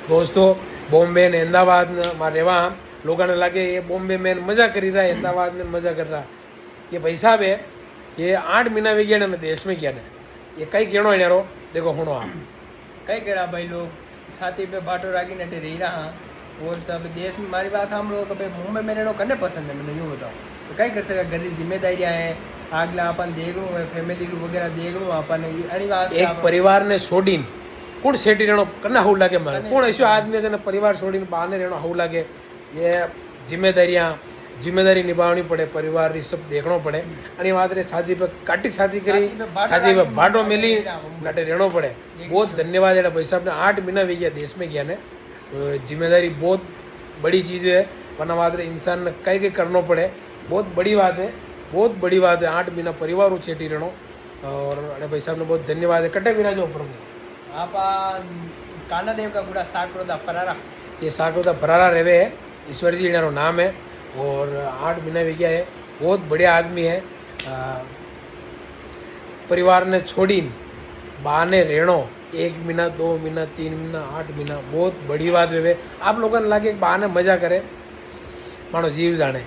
दोस्तों बॉम्बे ने अहमदाबाद में रहवा लोगों ने लगे ये बॉम्बे में मजा करी रहा है, अहमदाबाद में मजा कर रहा। ये भाई साहब है ये 8 महीना वे गया ने देश में गया ने ये कई कहणो है रो देखो हुणो आप कई करा भाई लोग छाती पे बाटो रागी नटे रही रहा और तब देश में मारी बात हम लोग भाई मुंबई में रहना करने पसंद है मैंने यूँ बताओ तो कई कर सका घर की जिम्मेदारियां है आगला अपन देखणू है फैमिली वगैरह देखणू अपन एक परिवार ने छोड़ीन कोण सेठी रहणो कने हऊ लागे मारे कोण ऐसो आदमी है परिवार छोड़ीने बहाने रहणो हऊ लागे ये जिम्मेदारी निभावनी पड़े परिवार री सब देखणो पड़े आणि बात रे शादी पे काटी शादी करी शादी पे भाटो मिली नटे रहणो पड़े। बहुत धन्यवाद एड़ा भाई साहब ने 8 महीना वे गया देश में गया ने जिम्मेदारी बहुत बड़ी चीज है वरना बात रे इंसान ने कई कई करनो पड़े बहुत बड़ी बात है 8 महीना परिवार चेटी रहणो और अरे भाई साहब ने बहुत धन्यवाद है। कटे बिना जो ऊपर आप कानादेव का गुड़ा साकरोदा फरारा ये साकरोदा फरारा रेवे है ईश्वर जी इनारो नाम है और 8 महीना वे गया है बहुत बढ़िया आदमी है परिवार ने छोड़ी बहाने रहणो 1 महीना 2 महीना 3 महीना 8 महीना बहुत बड़ी बात है। आप लोगों ने लगे बहाने मजा करे मानो जीव जाने।